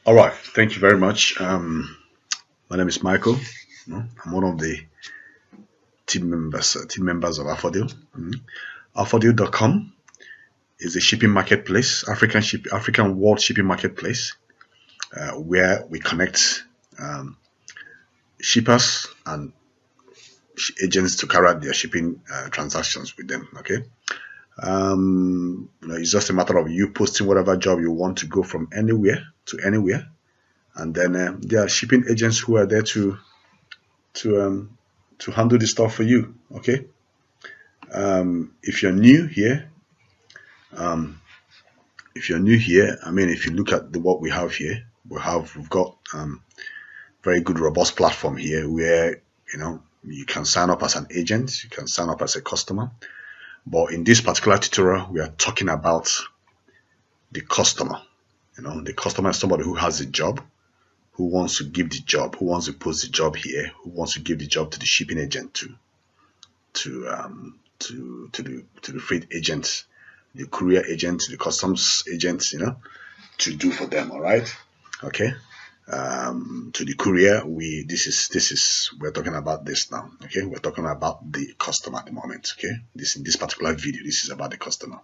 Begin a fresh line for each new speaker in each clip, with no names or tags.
All right, thank you very much. My name is Michael. I'm one of the team members of Afodel. Afodel.com is a shipping marketplace, African world shipping marketplace, where we connect um, shippers and agents to carry out their shipping transactions with them. Okay, it's just a matter of you posting whatever job you want to go from anywhere to anywhere, and then there are shipping agents who are there to um, to handle the stuff for you. Okay. If you're new here, um, I mean, if you look at what we have here, we've got very good robust platform here where you can sign up as an agent, you can sign up as a customer. But in this particular tutorial, we are talking about the customer. The customer is somebody who has a job, who wants to give the job, who wants to post the job here, who wants to give the job to the shipping agent to the freight agents, the courier agent, the customs agents, to do for them. All right, okay. To the courier, we're talking about this now. Okay, we're talking about the customer at the moment. Okay, in this particular video, this is about the customer.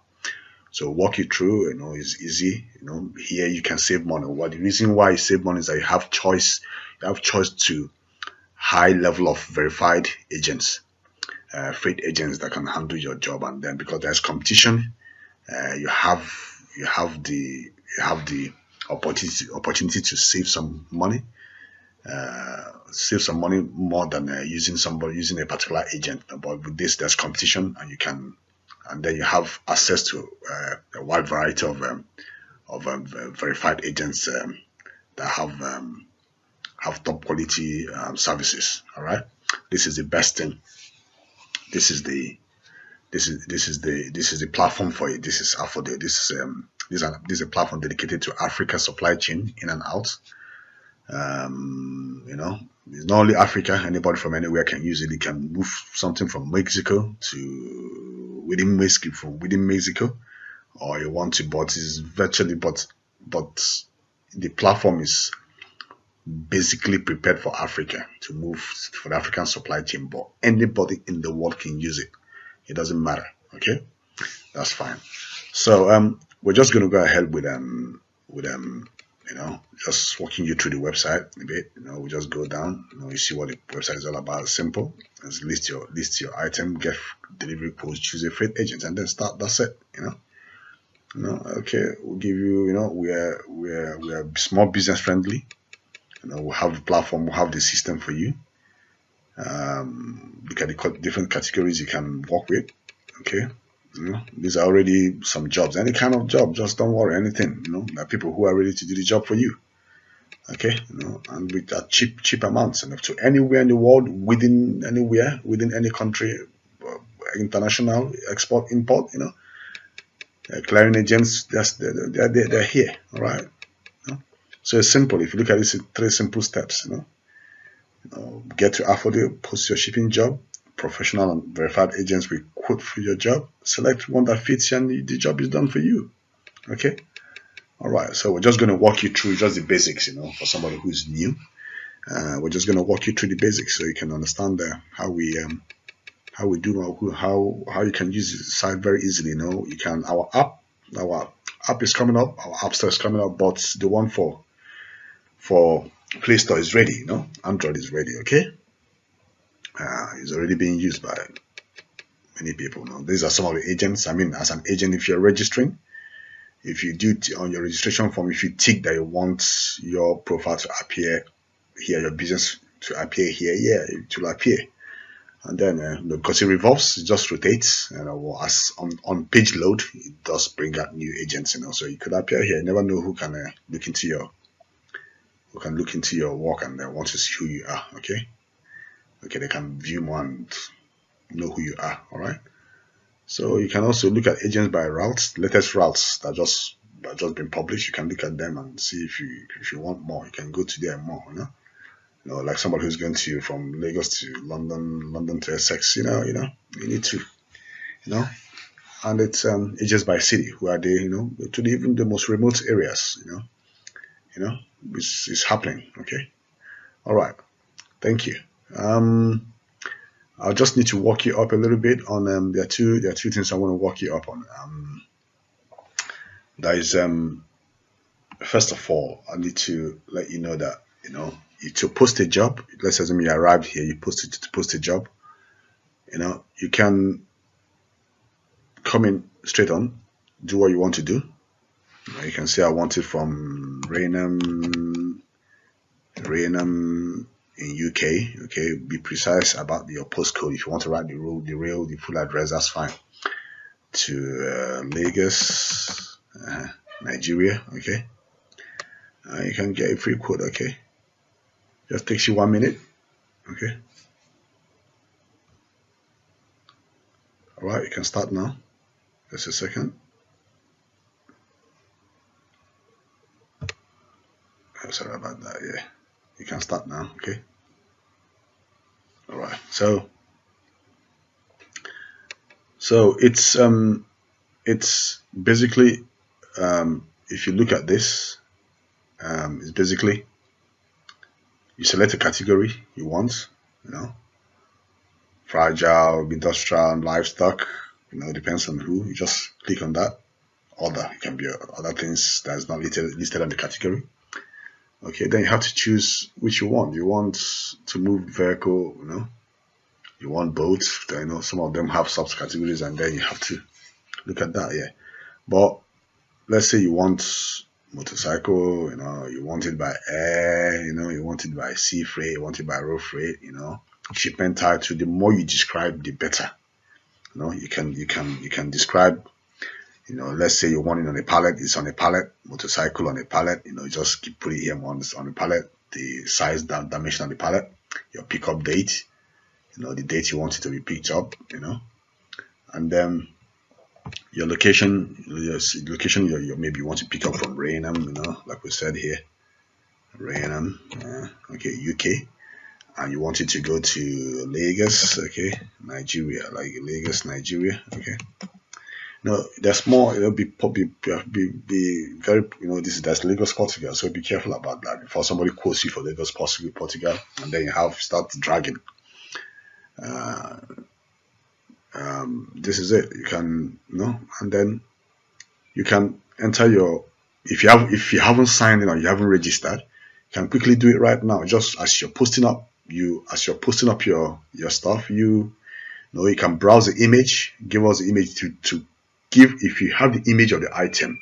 So walk you through, it's easy. Here you can save money. The reason why you save money is that you have choice. You have choice to high level of verified agents, freight agents that can handle your job, and then because there's competition, you have the opportunity to save some money, more than using a particular agent. But with this, there's competition, and then you have access to a wide variety of verified agents that have top quality services. All right, this is the best thing. This is the platform for it. This is Afodel. This is a platform dedicated to Africa supply chain in and out. It's not only Africa. Anybody from anywhere can use it. You can move something from Mexico to within Mexico, or you want to, but it's virtually, but the platform is basically prepared for Africa to move for the African supply chain. But anybody in the world can use it. It doesn't matter. Okay, that's fine. So we're just going to go ahead with just walking you through the website a bit. We just go down. You see what the website is all about. It's simple. Just list your item, get delivery post, choose a freight agent, and then start. That's it. Okay, we'll give you. We're small business friendly. We'll have the platform. We'll have the system for you. Look at the different categories you can work with. Okay, these are already some jobs. Any kind of job, just don't worry. Anything. There are people who are ready to do the job for you. Okay, and with a cheap amounts, to anywhere in the world, within any country, international export import. Clearing agents, they're here. All right. So it's simple. If you look at this, it's 3 simple steps. Get to Afodel, post your shipping job. Professional and verified agents will quote for your job. Select one that fits you, and the job is done for you. Okay. All right. So we're just going to walk you through just the basics. For somebody who's new, we're just going to walk you through the basics so you can understand how we do how you can use the site very easily. You can our app is coming up. Our app store is coming up, but the one for Play Store is ready. Android is ready. Okay. It's already being used by many people. These are some of the agents. I mean, as an agent, if you're registering, if you do on your registration form, if you tick that you want your profile to appear here, your business to appear here, yeah, it will appear. And then because it revolves, it just rotates, as on page load, it does bring out new agents. So you could appear here. You never know who can look into your work and want to see who you are. Okay, they can view more and know who you are. All right. So you can also look at agents by routes, latest routes that just been published. You can look at them and see if you want more. You can go to there more. Like somebody who's going to from Lagos to London to Essex. You need to, and it's agents by city. Who are they? To even the most remote areas. is happening. Okay. All right. Thank you. I'll just need to walk you up a little bit on there are two things I want to walk you up on. That is first of all, I need to let you know that to post a job. Let's assume you arrived here, you posted to post a job. You can come in straight on, do what you want to do. You can say I want it from Raynham in UK. Okay, be precise about your postcode. If you want to write the full address, that's fine. To Lagos, Nigeria. Okay, you can get a free quote. Okay, just takes you 1 minute. Okay, all right, you can start now. Just a second. Oh, sorry about that. Yeah, you can start now. Okay. All right. So it's basically if you look at this, it's basically you select a category you want, fragile, industrial, livestock, depends on who. You just click on that. Other, it can be other things that's not listed on the category. Okay, then you have to choose which you want. You want to move vehicle, you want boats. Some of them have subcategories, and then you have to look at that. Yeah, but let's say you want motorcycle, you want it by air, you want it by sea freight, you want it by road freight, shipment title. The more you describe, the better. You can describe. Let's say you want it on a pallet, it's on a pallet, motorcycle on a pallet, just put it here on the pallet, the size, dimension on the pallet, your pickup date, the date you want it to be picked up, and then your location, maybe you want to pick up from Raynham, like we said here, Raynham, okay, UK, and you want it to go to Lagos, okay, Nigeria, like Lagos, Nigeria, okay. There's more. It'll be very. That's Lagos, Portugal. So be careful about that before somebody quotes you for Lagos, Portugal, and then you start dragging. This is it. You can, and then you can enter your. If you haven't signed in or you haven't registered, you can quickly do it right now. Just as you're posting up, your stuff, you can browse the image. Give us the image to. If you have the image of the item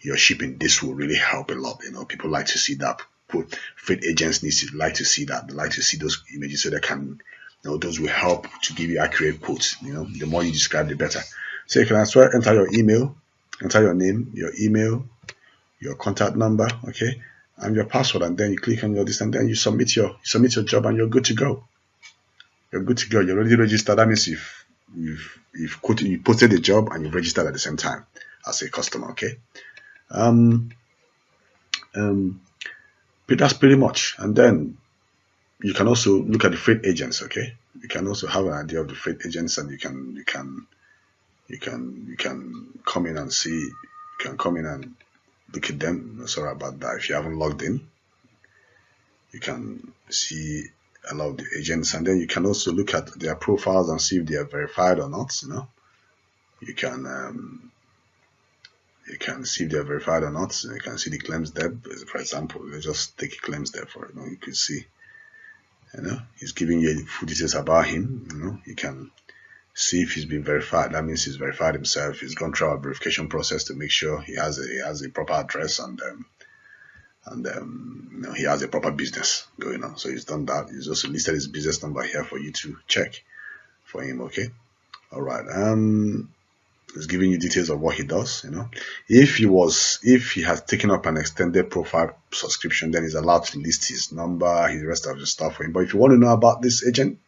you're shipping, this will really help a lot. People like to see that. Freight agents like to see that. They like to see those images so they can, those will help to give you accurate quotes. The more you describe, the better. So you can as well enter your email, enter your name, your email, your contact number, okay, and your password, and then you click on your this, and then you submit your job, and you're good to go. You're good to go. You're already registered. That means you posted the job and you've registered at the same time as a customer. Okay. That's pretty much. And then you can also look at the freight agents. Okay. You can also have an idea of the freight agents, and you can come in and see. You can come in and look at them. Sorry about that. If you haven't logged in, you can see a lot of the agents, and then you can also look at their profiles and see if they are verified or not. You can see if they're verified or not. You can see the claims debt, for example. Let's just take claims debt for it. You could see, he's giving you full details about him. You can see if he's been verified. That means he's verified himself. He's gone through our verification process to make sure he has a proper address, and he has a proper business going on. So he's done that. He's also listed his business number here for you to check for him. Okay. All right. He's giving you details of what he does. If he has taken up an extended profile subscription, then he's allowed to list his number, his rest of the stuff for him. But if you want to know about this agent,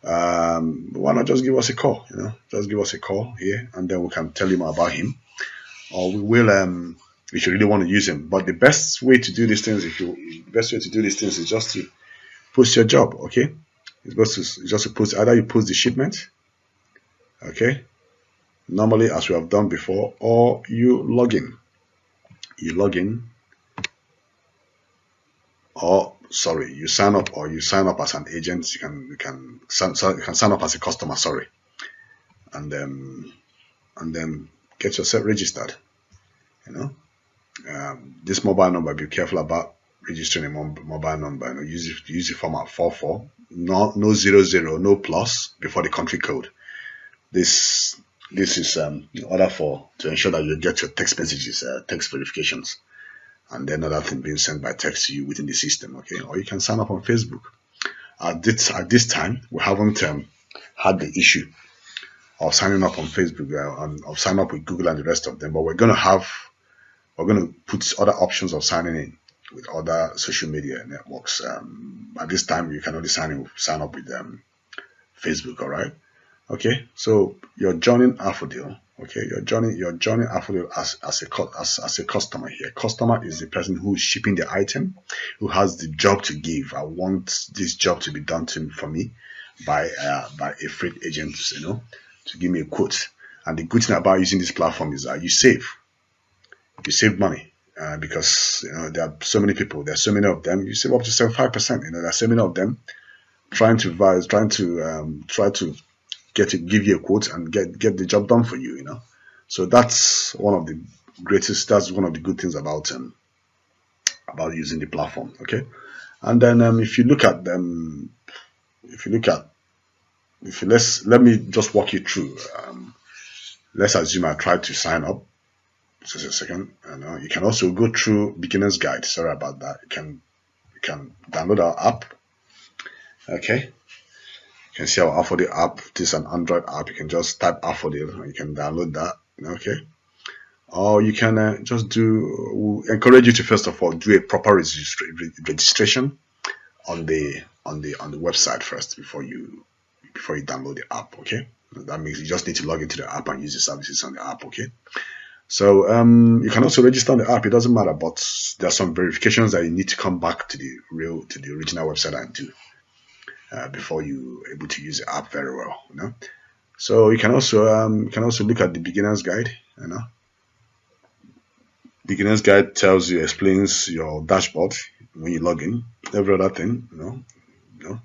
why not just give us a call? Just give us a call here, and then we can tell you more about him, or we will if you really want to use him. But the best way to do these things, is just to post your job. Okay, it's just to post. Either you post the shipment, okay, normally as we have done before, or you log in. or sorry, you sign up as an agent. You can sign up as a customer, sorry, and then get yourself registered. You know, this mobile number, be careful about registering a mobile number. You know, use the format 44, no 00, no plus before the country code. This is in order to ensure that you get your text messages, text verifications, and then other thing being sent by text to you within the system. Okay, or you can sign up on Facebook. At this time, we haven't had the issue of signing up on Facebook, of signing up with Google and the rest of them, but we're going to put other options of signing in with other social media networks. At this time, you can only sign up with Facebook. All right. Okay. So you're joining Afodel. Okay. You're joining Afodel as a customer here. Customer is the person who is shipping the item, who has the job to give. I want this job to be done for me by a freight agent, you know, to give me a quote. And the good thing about using this platform is that you save money, because you know there are so many people, there's so many of them. You save up to 75%. You know, there are so many of them trying to give you a quote and get the job done for you. You know, so that's one of the good things about using the platform. Okay, and then let me just walk you through. Let's assume I tried to sign up. Just a second. You can also go through beginner's guide. Sorry about that. You can download our app. Okay. You can see our Afodel app. This is an Android app. You can just type Afodel and you can download that. Okay. Or you can we'll encourage you to first of all do a proper registration on the website first before you download the app. Okay. That means you just need to log into the app and use the services on the app. Okay. So you can also register on the app. It doesn't matter, but there are some verifications that you need to come back to the original website and do before you're able to use the app very well. You know. So you can also look at the beginner's guide. You know, beginner's guide explains your dashboard when you log in, every other thing. You know,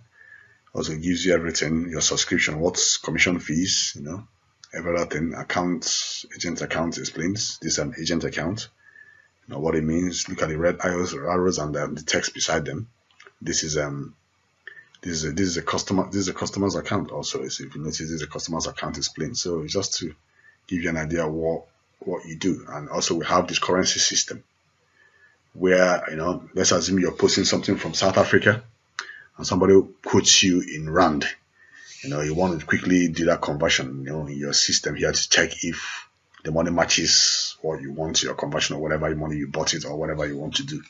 also gives you everything, your subscription, what's commission fees. You know. Every other thing, agent account explains. This is an agent account. You know what it means. Look at the red arrows and the text beside them. This is a customer. This is a customer's account. Also, if you notice, this is a customer's account explained. So just to give you an idea of what you do, and also we have this currency system where, you know, let's assume you're posting something from South Africa, and somebody quotes you in rand. You know, you want to quickly do that conversion, you know, in your system here to check if the money matches what you want, your conversion, or whatever money you bought it, or whatever you want to do.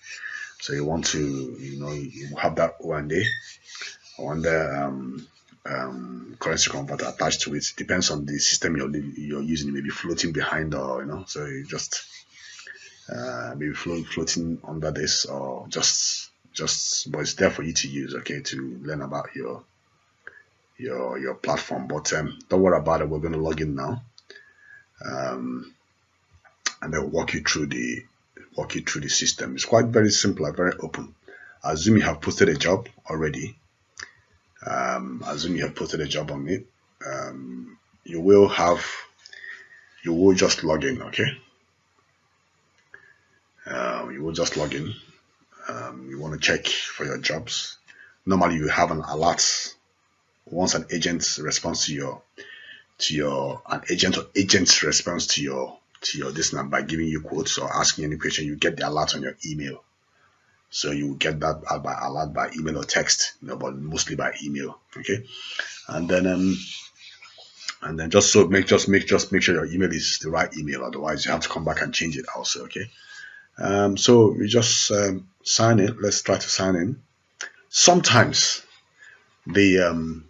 So you want to, you know, you have that one day on the currency converter attached to it. Depends on the system you're using. Maybe floating behind, or you know, so you just maybe floating under this, or just but it's there for you to use. Okay, to learn about your platform. But don't worry about it. We're going to log in now, and then walk you through the system. It's quite very simple and very open. Assume you have posted a job already. Assume you have posted a job on it. You will just log in. Okay. You will just log in. You want to check for your jobs. Normally you have an alert once an agent responds to your agent's response to your this number by giving you quotes or asking any question, you get the alert on your email. So you will get that alert by email or text, you know, but mostly by email. Okay, and then just make sure your email is the right email. Otherwise, you have to come back and change it also. Okay, so we just sign in. Let's try to sign in. Sometimes the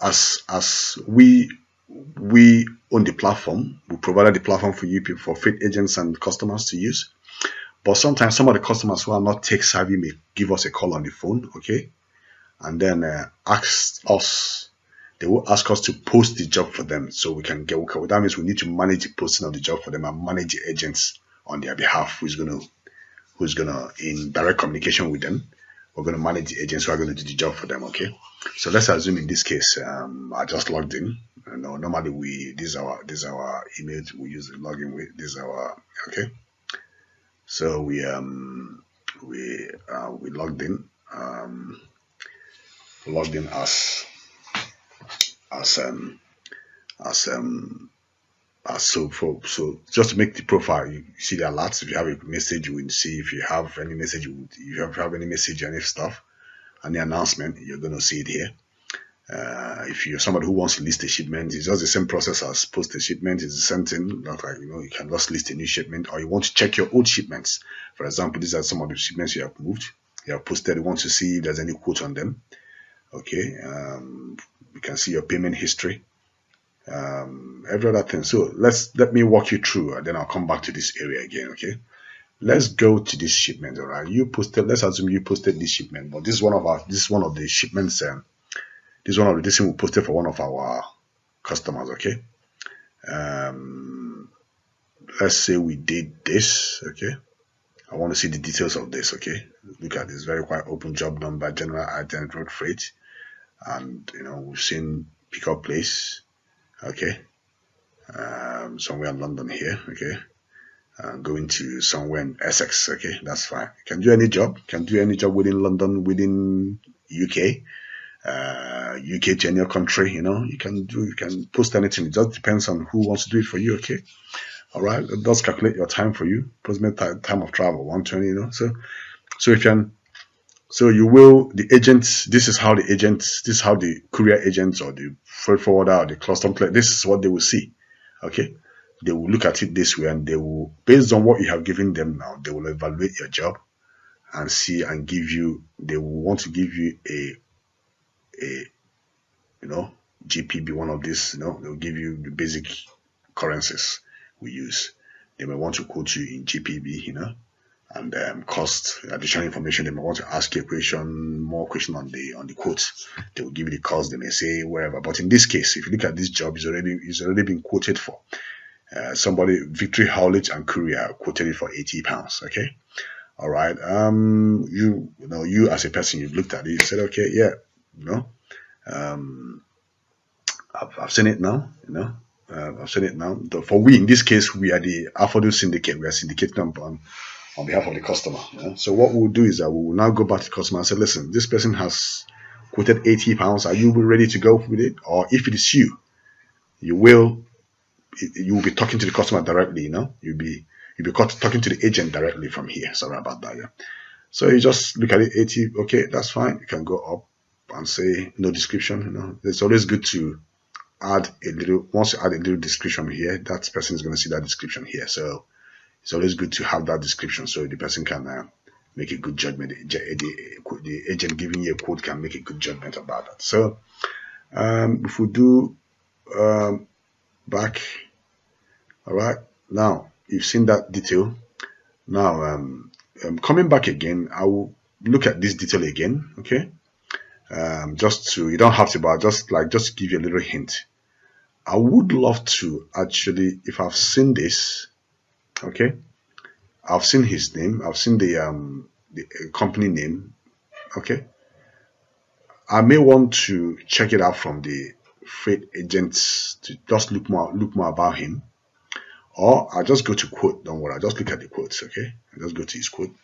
as we own the platform, we provided the platform for you people, for freight agents and customers to use. But sometimes some of the customers who are not tech savvy may give us a call on the phone, okay, and then they will ask us to post the job for them, so we can get. That means we need to manage the posting of the job for them and manage the agents on their behalf who's going to who's gonna in direct communication with them. We're gonna manage the agents who are gonna do the job for them. Okay. So let's assume in this case, I just logged in. You know, normally this is our email we use to log in with. This is our okay. So we logged in. Logged in as um as so just to make the profile, you see the alerts. If you have a message, you will see. If you have any message, if you have any message, any stuff, any announcement, you're gonna see it here. If you're somebody who wants to list a shipment, it's just the same process as post a shipment. It's the same thing. Not like, you know, you can just list a new shipment, or you want to check your old shipments. For example, these are some of the shipments you have moved, you have posted. You want to see if there's any quote on them. Okay, you can see your payment history, every other thing. So let me walk you through, and then I'll come back to this area again. Okay, let's go to this shipment. All right, you posted. Let's assume you posted this shipment, but this is one of the shipments. This is one of the this thing we posted for one of our customers. Okay, let's say we did this. Okay, I want to see the details of this. Okay, look at this, very quite open, job number, general item, road freight, and you know, we've seen pickup place. Okay, somewhere in London here. Okay, going to somewhere in Essex. Okay, that's fine. You can do any job. You can do any job within London, within UK. UK to any country, you know, you can post anything. It just depends on who wants to do it for you. Okay, all right, it does calculate your time for you, approximate time of travel 120, you know. So if you can, so you will, the agents, this is how the courier agents or the freight forwarder or the custom clerk, this is what they will see. Okay, they will look at it this way, and they will, based on what you have given them now, they will evaluate your job and see and give you, they will want to give you a you know, GPB, one of these, you know, they'll give you the basic currencies we use. They may want to quote you in GPB, you know, and cost, additional information. They may want to ask you a question, more question on the quote. They will give you the cost. They may say wherever. But in this case, if you look at this job, it's already been quoted for. Somebody, Victory Haulage and Courier, quoted it for £80. Okay, all right. You as a person, you've looked at it, you said, okay, yeah, you know. I've seen it now, you know. I've seen it now. For we, in this case, we are the Afodel Syndicate. We are syndicating on behalf of the customer. You know? So what we'll do is that we will now go back to the customer and say, listen, this person has quoted £80. Are you ready to go with it? Or if it is you, you will be talking to the customer directly. You know, you'll be talking to the agent directly from here. Sorry about that. Yeah. So you just look at it, 80. Okay, that's fine. You can go up and say no description. You know, it's always good to add a little. Once you add a little description here, that person is going to see that description here. So it's always good to have that description so the person can make a good judgment. The agent giving you a quote can make a good judgment about that. So if we do back, all right, now you've seen that detail. Now coming back again, I will look at this detail again. Okay, just to, you don't have to, but just to give you a little hint. I would love to actually, if I've seen this, okay, I've seen his name, I've seen the company name, okay, I may want to check it out from the freight agents to just look more about him, or I'll just go to quote. Don't worry, I'll just look at the quotes, okay, I'll just go to his quote,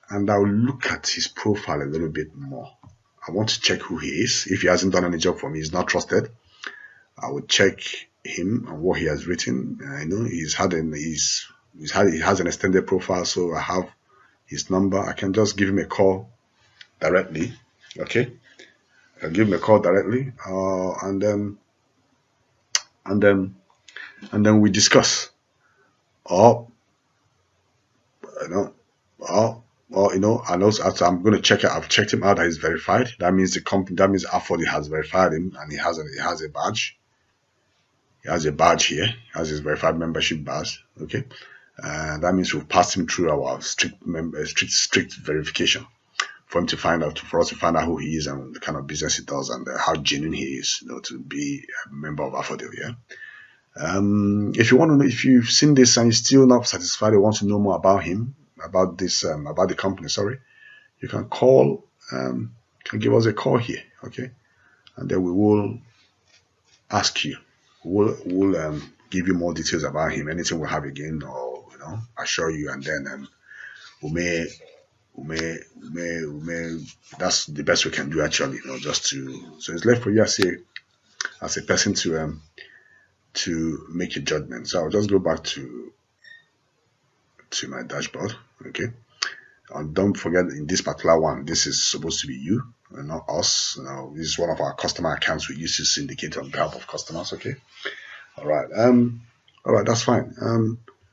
and I'll look at his profile a little bit more. I want to check who he is. If he hasn't done any job for me, he's not trusted, I would check him and what he has written. I know he has an extended profile, so I have his number. I can just give him a call directly. Okay, I'll give him a call directly, and then we discuss. Or you know, or you know, and also after I'm going to check it. I've checked him out. That he's verified. That means the company. That means Afodel has verified him, and he has a badge. He has a badge here. He has his verified membership badge. Okay, and that means we've passed him through our strict verification for us to find out who he is and the kind of business he does and how genuine he is, you know, to be a member of Afodel. Yeah. If you want to know, if you've seen this and you're still not satisfied, you want to know more about him, about this about the company, sorry, you can call, can give us a call here, okay, and then we will ask you, we'll give you more details about him, anything we have again, or assure you, and then we may that's the best we can do actually, just to, so it's left for you as a person to make a judgment. So I'll just go back to my dashboard, okay. And don't forget, in this particular one, this is supposed to be you and not us. This is one of our customer accounts we use to syndicate on behalf of customers, okay. All right, that's fine.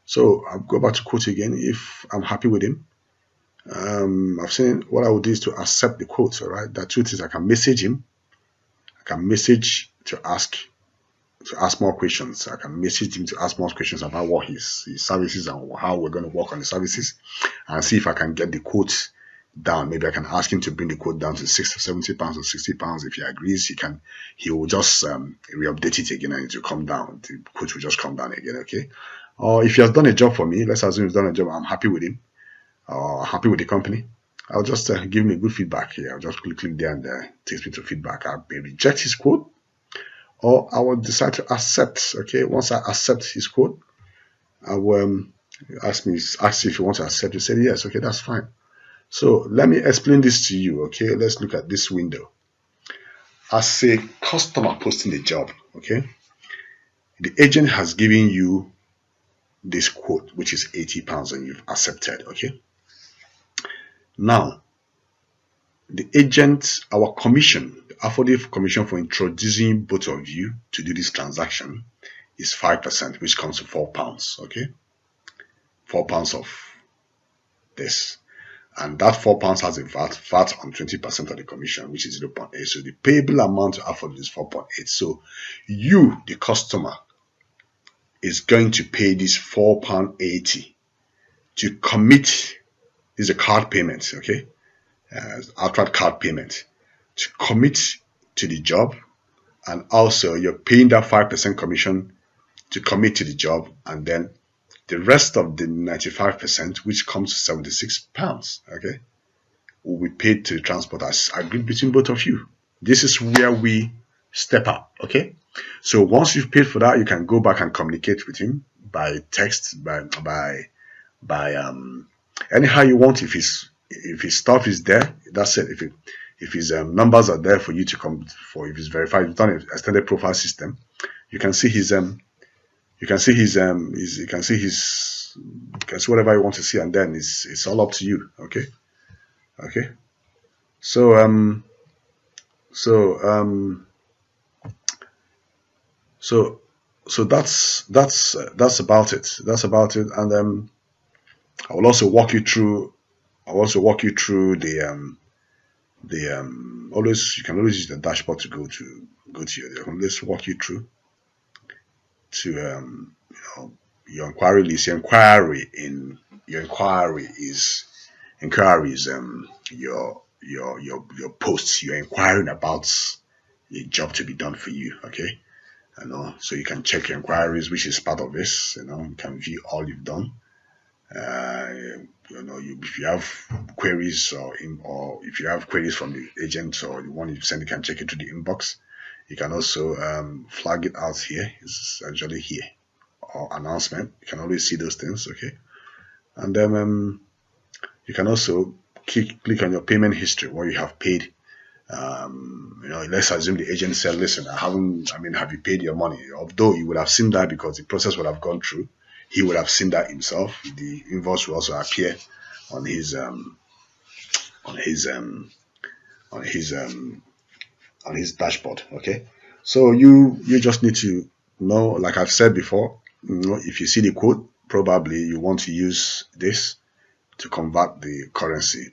So I'll go back to quote again. If I'm happy with him, I've seen what I would do is to accept the quote. All right, the truth is I can message him. I can message to ask more questions. I can message him to ask more questions about what his services and how we're going to work on the services, and see if I can get the quote down. Maybe I can ask him to bring the quote down to 60 or 70 pounds or 60 pounds. If he agrees, he will just re-update it again, and it will come down. The quote will just come down again, okay. Or if he has done a job for me, let's assume he's done a job, I'm happy with him, or happy with the company, I'll just give me good feedback here. I'll just click there, and it takes me to feedback. I may reject his quote, or I will decide to accept. Okay, once I accept his quote, I will ask if you want to accept. You say yes. Okay, that's fine. So let me explain this to you. Okay, let's look at this window. As a customer posting the job, okay, the agent has given you this quote, which is 80 pounds, and you've accepted. Okay. Now, the agent, our commission, the Afodel commission for introducing both of you to do this transaction is 5%, which comes to £4. Okay, £4 of this, and that £4 has a VAT on 20% of the commission, which is 0.8. So the payable amount to Afodel is 4.8. So you, the customer, is going to pay this £4.80 to commit. This is a card payment, okay, outright card payment, to commit to the job, and also you're paying that 5% commission to commit to the job, and then the rest of the 95%, which comes to £76, okay, will be paid to the transport as agreed between both of you. This is where we step up, okay. So once you've paid for that, you can go back and communicate with him by text, by anyhow you want. If his stuff is there, that's it. If his numbers are there for you to come for, if it's verified, you've done an extended profile system, you can see his you can see whatever you want to see, and then it's all up to you. Okay. So that's about it. And I will also walk you through the always, you can always use the dashboard to go to your, let's walk you through to your inquiry list. Your inquiry is your posts. You're inquiring about a job to be done for you, okay. So you can check your inquiries, which is part of this. You can view all you've done. If you have queries, or if you have queries from the agent, or the one you send, you can check it to the inbox. You can also flag it out here. It's actually here, or announcement. You can always see those things, okay. And then you can also click on your payment history, what you have paid. Let's assume the agent said, listen, have you paid your money? Although you would have seen that because the process would have gone through. He would have seen that himself. The invoice will also appear on his dashboard. Okay, so you just need to know, like I've said before, if you see the quote, probably you want to use this to convert the currency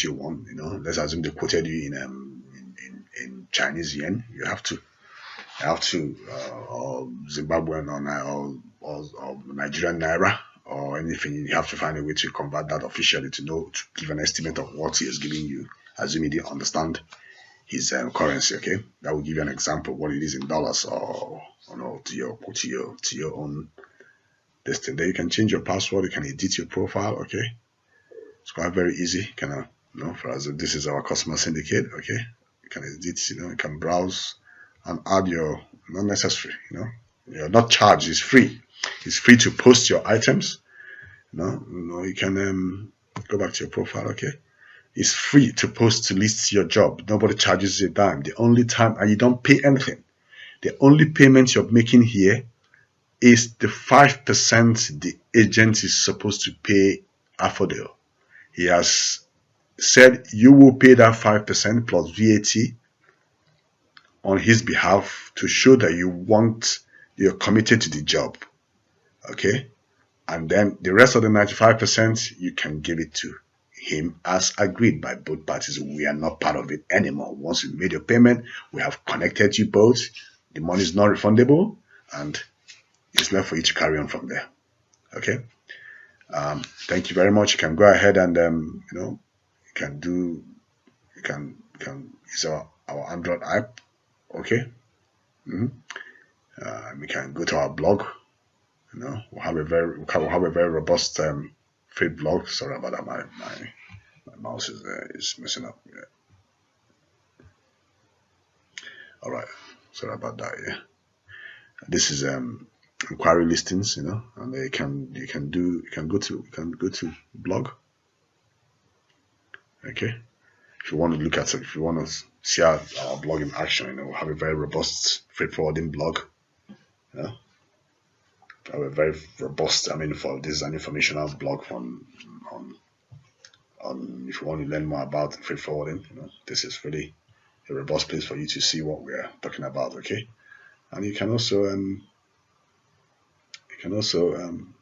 you want. Let's assume they quoted you in Chinese yen. You have to or Zimbabwean or Nigerian naira or anything. You have to find a way to convert that officially to give an estimate of what he is giving you, assuming you understand his currency. Okay, that will give you an example of what it is in dollars, or to your own destiny. Then you can change your password. You can edit your profile. Okay, It's quite very easy. For us, this is our customer syndicate. Okay, you can edit. You can browse and add your not necessary. You're not charged. It's free. It's free to post your items. You can go back to your profile. Okay, it's free to post to list your job. Nobody charges you a dime. The only time, and you don't pay anything. The only payment you're making here is the 5% the agent is supposed to pay Afodel. He has said you will pay that 5% plus VAT on his behalf to show that you're committed to the job. Okay? And then the rest of the 95% you can give it to him as agreed by both parties. We are not part of it anymore. Once you made your payment, we have connected you both. The money is not refundable, and it's left for you to carry on from there. Okay. Thank you very much. You can go ahead and you can use our Android app. Okay. We can go to our blog. We'll have a very robust free blog. Sorry about that. My mouse is messing up. Yeah. All right. Sorry about that. Yeah. This is inquiry listings. And you can go to blog. Okay. If you want to look at it, if you want to see our blog in action, we'll have a very robust freight forwarding blog. Have a very robust. For this is an informational blog on if you want to learn more about freight forwarding. This is really a robust place for you to see what we're talking about. Okay, and you can also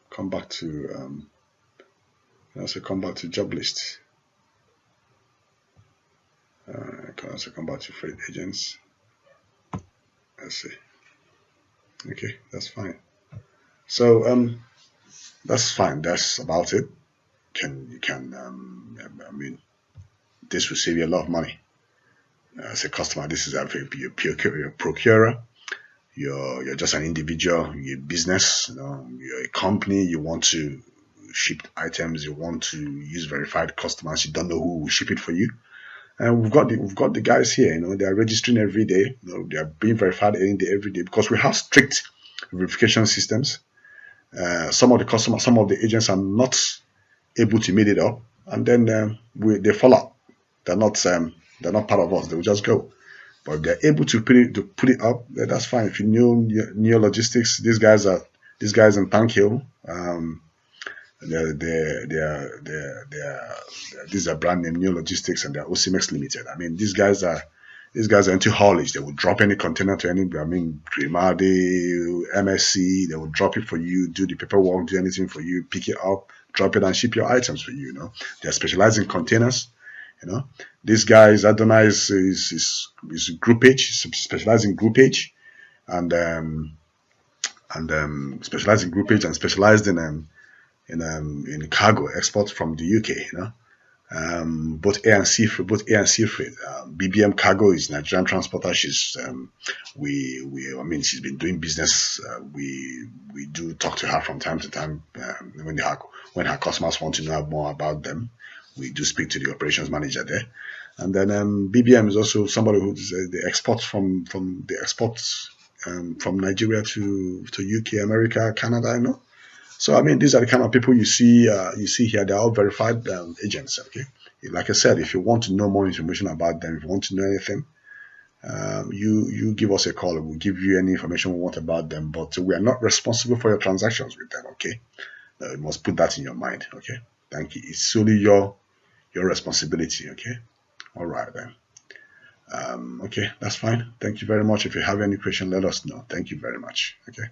come back to job list. You can also come back to freight agents. Let's see. Okay, that's fine. So that's fine. That's about it. This will save you a lot of money. As a customer, this is your procurer. You're just an individual. You're a business. You're a company. You want to ship items. You want to use verified customers. You don't know who will ship it for you. And we've got the guys here. They are registering every day. They are being verified every day because we have strict verification systems. Some of the agents are not able to meet it up, and then they fall out. They're not part of us. They will just go. But if they're able to put it up, then that's fine. If you know Neo Logistics, these guys in Tank Hill. These are brand name Neo Logistics, and they're Osimex Limited. These guys are into haulage. They will drop any container to any, Grimadi, MSC. They will drop it for you, do the paperwork, do anything for you, pick it up, drop it, and ship your items for you. They're specialized in containers. These guys, Adonai is group H, specialized in group H, and specialized in group H, and specialized in cargo exports from the UK. Both A and C freight. BBM Cargo is Nigerian transporter. She's she's been doing business. We do talk to her from time to time when her customers want to know more about them. We do speak to the operations manager there. And then BBM is also somebody who the exports from Nigeria to UK, America, Canada. So these are the kind of people you see here. They're all verified agents. Okay, like I said, if you want to know more information about them, if you want to know anything, you give us a call. We'll give you any information we want about them. But we are not responsible for your transactions with them. Okay, you must put that in your mind. Okay, thank you. It's solely your responsibility. Okay, all right then. Okay, that's fine. Thank you very much. If you have any question, let us know. Thank you very much. Okay.